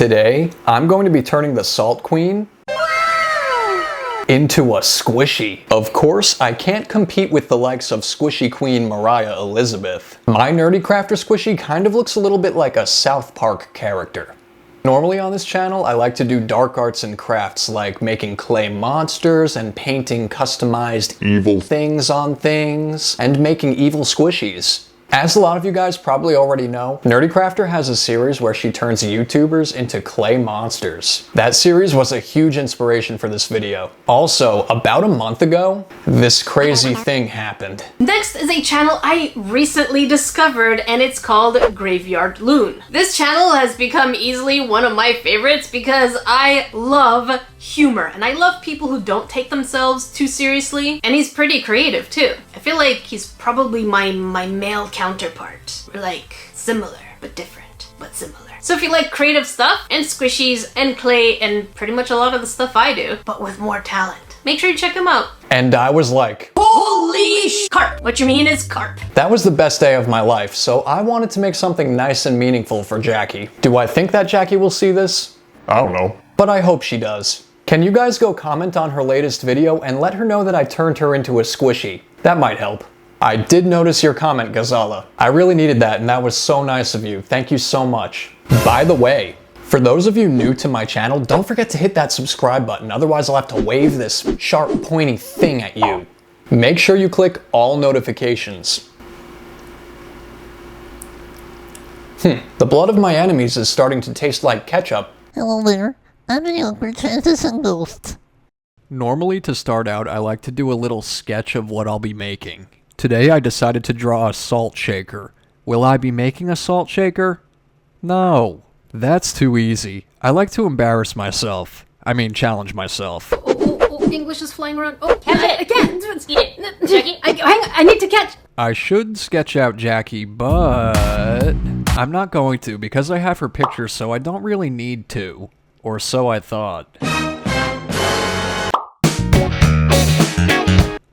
Today, I'm going to be turning the Salt Queen into a squishy. Of course, I can't compete with the likes of Squishy Queen Mariah Elizabeth. My NerdECrafter squishy kind of looks a little bit like a South Park character. Normally on this channel, I like to do dark arts and crafts like making clay monsters and painting customized evil things on things, and making evil squishies. As a lot of you guys probably already know, NerdECrafter has a series where she turns YouTubers into clay monsters. That series was a huge inspiration for this video. Also, about a month ago, this crazy thing happened. Next is a channel I recently discovered, and it's called Graveyard Loon. This channel has become easily one of my favorites because I love humor, and I love people who don't take themselves too seriously, and he's pretty creative too. I feel like he's probably my male counterpart. We're like similar, but different, but similar. So if you like creative stuff, and squishies, and clay, and pretty much a lot of the stuff I do, but with more talent, make sure you check him out. And I was like, holy carp! What you mean is carp. That was the best day of my life, so I wanted to make something nice and meaningful for Jackie. Do I think that Jackie will see this? I don't know. But I hope she does. Can you guys go comment on her latest video and let her know that I turned her into a squishy? That might help. I did notice your comment, Gazala. I really needed that, and that was so nice of you. Thank you so much. By the way, for those of you new to my channel, don't forget to hit that subscribe button, otherwise I'll have to wave this sharp, pointy thing at you. Make sure you click all notifications. The blood of my enemies is starting to taste like ketchup. Hello there, I'm a younger Transition Ghost. Normally, to start out, I like to do a little sketch of what I'll be making. Today I decided to draw a salt shaker. Will I be making a salt shaker? No. That's too easy. I like to embarrass myself. I mean, challenge myself. Oh, English is flying around. Oh, I can't. Jackie, hang on, I need to catch. I should sketch out Jackie, but I'm not going to because I have her picture, so I don't really need to. Or so I thought.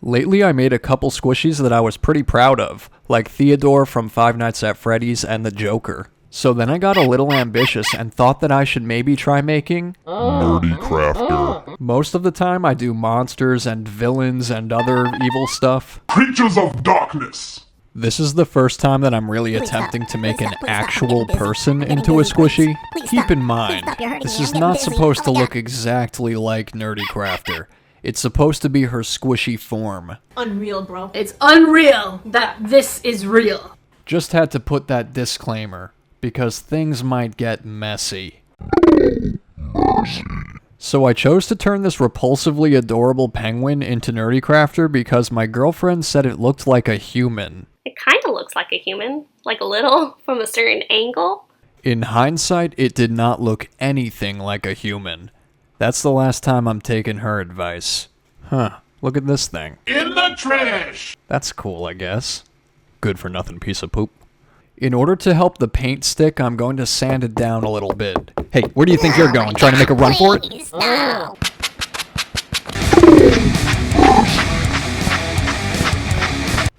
Lately, I made a couple squishies that I was pretty proud of, like Theodore from Five Nights at Freddy's and the Joker. So then I got a little ambitious and thought that I should maybe try making NerdECrafter. Most of the time I do monsters and villains and other evil stuff. Creatures of darkness. This is the first time that I'm really attempting to make an actual person into a squishy. Keep in mind, this is not supposed to look exactly like NerdECrafter. It's supposed to be her squishy form. Unreal, bro. It's unreal that this is real. Just had to put that disclaimer, because things might get messy. So I chose to turn this repulsively adorable penguin into NerdECrafter because my girlfriend said it looked like a human. It kind of looks like a human, like a little, from a certain angle. In hindsight, it did not look anything like a human. That's the last time I'm taking her advice. Huh, look at this thing. In the trash. That's cool, I guess. Good for nothing piece of poop. In order to help the paint stick, I'm going to sand it down a little bit. Hey, where do you think you're going? Trying to make a run for it? No.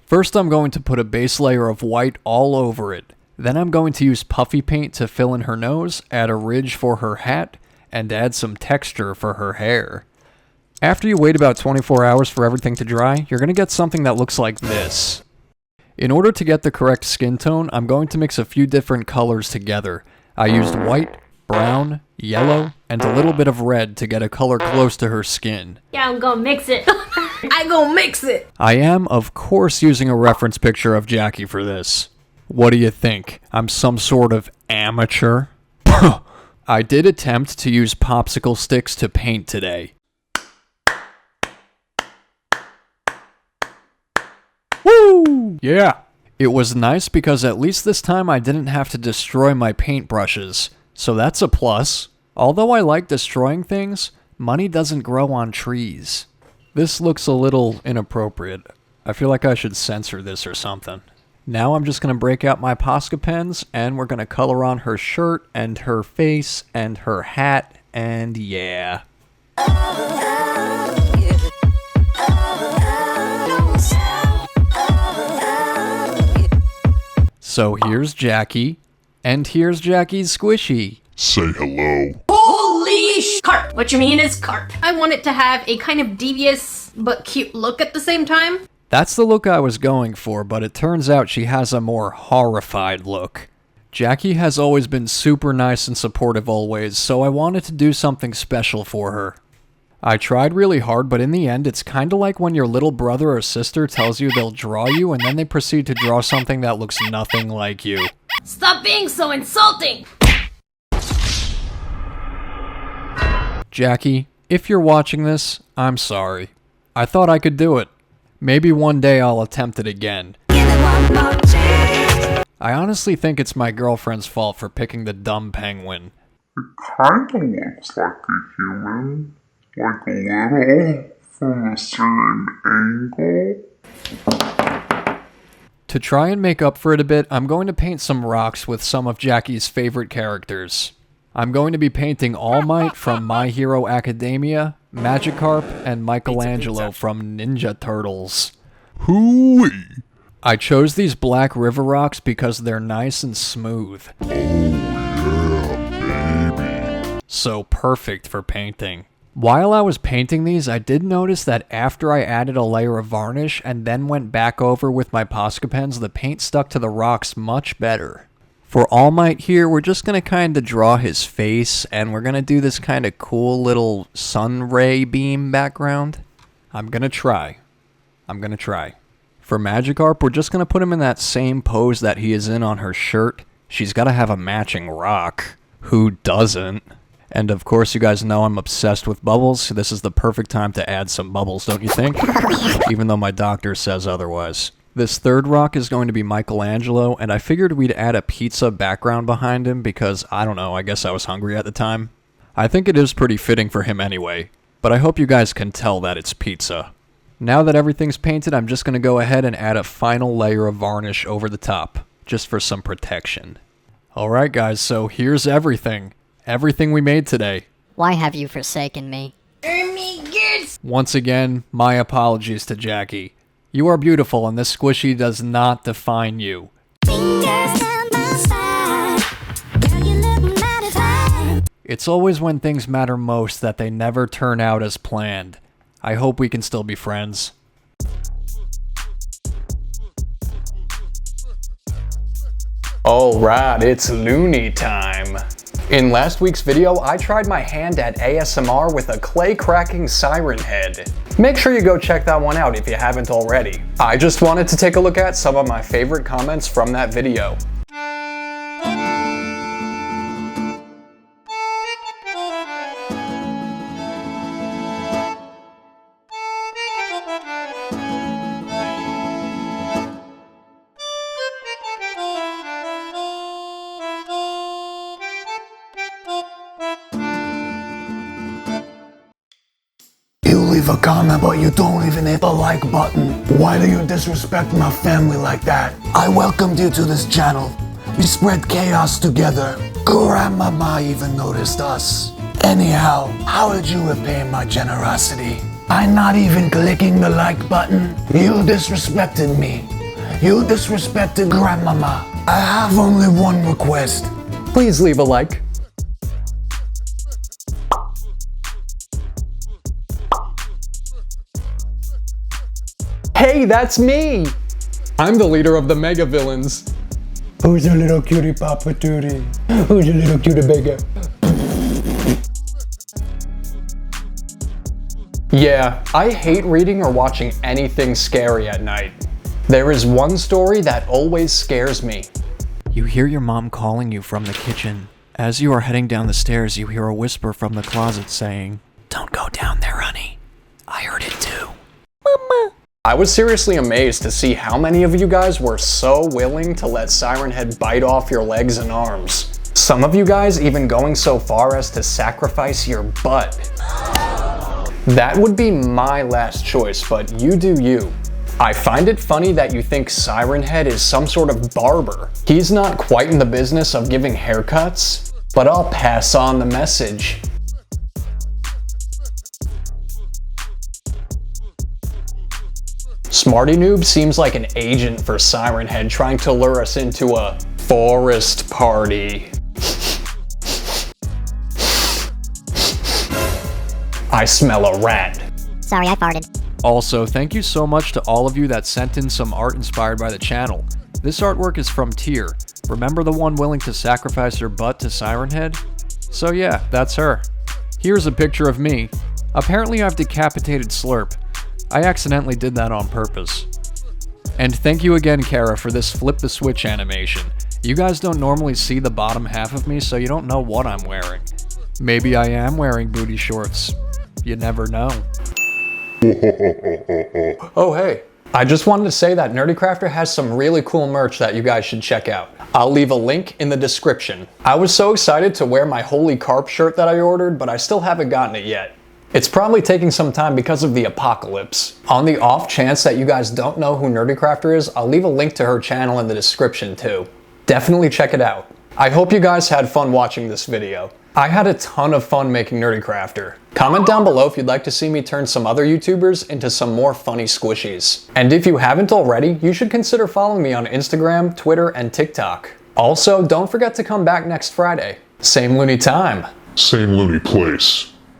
First, I'm going to put a base layer of white all over it. Then I'm going to use puffy paint to fill in her nose, add a ridge for her hat, and add some texture for her hair. After you wait about 24 hours for everything to dry, you're going to get something that looks like this. In order to get the correct skin tone, I'm going to mix a few different colors together. I used white, brown, yellow, and a little bit of red to get a color close to her skin. Yeah, I'm gonna mix it. I gon' mix it. I am, of course, using a reference picture of Jackie for this. What do you think? I'm some sort of amateur? I did attempt to use popsicle sticks to paint today. Woo! Yeah! It was nice because at least this time I didn't have to destroy my paintbrushes, so that's a plus. Although I like destroying things, money doesn't grow on trees. This looks a little inappropriate. I feel like I should censor this or something. Now I'm just going to break out my Posca pens, and we're going to color on her shirt, and her face, and her hat, and yeah. So here's Jackie, and here's Jackie's squishy. Say hello. Holy carp! What you mean is carp. I want it to have a kind of devious but cute look at the same time. That's the look I was going for, but it turns out she has a more horrified look. Jackie has always been super nice and supportive always, so I wanted to do something special for her. I tried really hard, but in the end, it's kinda like when your little brother or sister tells you they'll draw you, and then they proceed to draw something that looks nothing like you. Stop being so insulting! Jackie, if you're watching this, I'm sorry. I thought I could do it. Maybe one day I'll attempt it again. I honestly think it's my girlfriend's fault for picking the dumb penguin. Kinda looks like a human. Like a little from a certain angle. To try and make up for it a bit, I'm going to paint some rocks with some of Jackie's favorite characters. I'm going to be painting All Might from My Hero Academia, Magikarp, and Michelangelo from Ninja Turtles. Hooey! I chose these black river rocks because they're nice and smooth. Oh yeah, baby. So perfect for painting. While I was painting these, I did notice that after I added a layer of varnish and then went back over with my Posca pens, the paint stuck to the rocks much better. For All Might here, we're just going to kind of draw his face, and we're going to do this kind of cool little sun ray beam background. I'm going to try. For Magikarp, we're just going to put him in that same pose that he is in on her shirt. She's got to have a matching rock. Who doesn't? And of course, you guys know I'm obsessed with bubbles, so this is the perfect time to add some bubbles, don't you think? Even though my doctor says otherwise. This third rock is going to be Michelangelo, and I figured we'd add a pizza background behind him because, I don't know, I guess I was hungry at the time. I think it is pretty fitting for him anyway, but I hope you guys can tell that it's pizza. Now that everything's painted, I'm just going to go ahead and add a final layer of varnish over the top, just for some protection. Alright guys, so here's everything. Everything we made today. Why have you forsaken me? Once again, my apologies to Jackie. You are beautiful, and this squishy does not define you. It's always when things matter most that they never turn out as planned. I hope we can still be friends. Alright, it's loony time. In last week's video, I tried my hand at ASMR with a clay-cracking siren head. Make sure you go check that one out if you haven't already. I just wanted to take a look at some of my favorite comments from that video. Leave a comment, but you don't even hit the like button. Why do you disrespect my family like that? I welcomed you to this channel. We spread chaos together. Grandmama even noticed us. Anyhow, how did you repay my generosity? By not even clicking the like button? You disrespected me. You disrespected Grandmama. I have only one request. Please leave a like. Hey, that's me! I'm the leader of the mega villains. Who's your little cutie Papa Tootie? Who's your little cutie beggar? Yeah, I hate reading or watching anything scary at night. There is one story that always scares me. You hear your mom calling you from the kitchen. As you are heading down the stairs, you hear a whisper from the closet saying, "Don't go down there, honey. I heard it too." Mama. I was seriously amazed to see how many of you guys were so willing to let Siren Head bite off your legs and arms. Some of you guys even going so far as to sacrifice your butt. That would be my last choice, but you do you. I find it funny that you think Siren Head is some sort of barber. He's not quite in the business of giving haircuts, but I'll pass on the message. Smarty Noob seems like an agent for Siren Head trying to lure us into a forest party. I smell a rat. Sorry, I farted. Also, thank you so much to all of you that sent in some art inspired by the channel. This artwork is from Tyr. Remember the one willing to sacrifice her butt to Siren Head? So yeah, that's her. Here's a picture of me. Apparently I've decapitated Slurp. I accidentally did that on purpose. And thank you again, Kara, for this flip the switch animation. You guys don't normally see the bottom half of me, so you don't know what I'm wearing. Maybe I am wearing booty shorts. You never know. Oh hey, I just wanted to say that NerdECrafter has some really cool merch that you guys should check out. I'll leave a link in the description. I was so excited to wear my Holy Carp shirt that I ordered, but I still haven't gotten it yet. It's probably taking some time because of the apocalypse. On the off chance that you guys don't know who NerdECrafter is, I'll leave a link to her channel in the description too. Definitely check it out. I hope you guys had fun watching this video. I had a ton of fun making NerdECrafter. Comment down below if you'd like to see me turn some other YouTubers into some more funny squishies. And if you haven't already, you should consider following me on Instagram, Twitter, and TikTok. Also, don't forget to come back next Friday. Same loony time. Same loony place.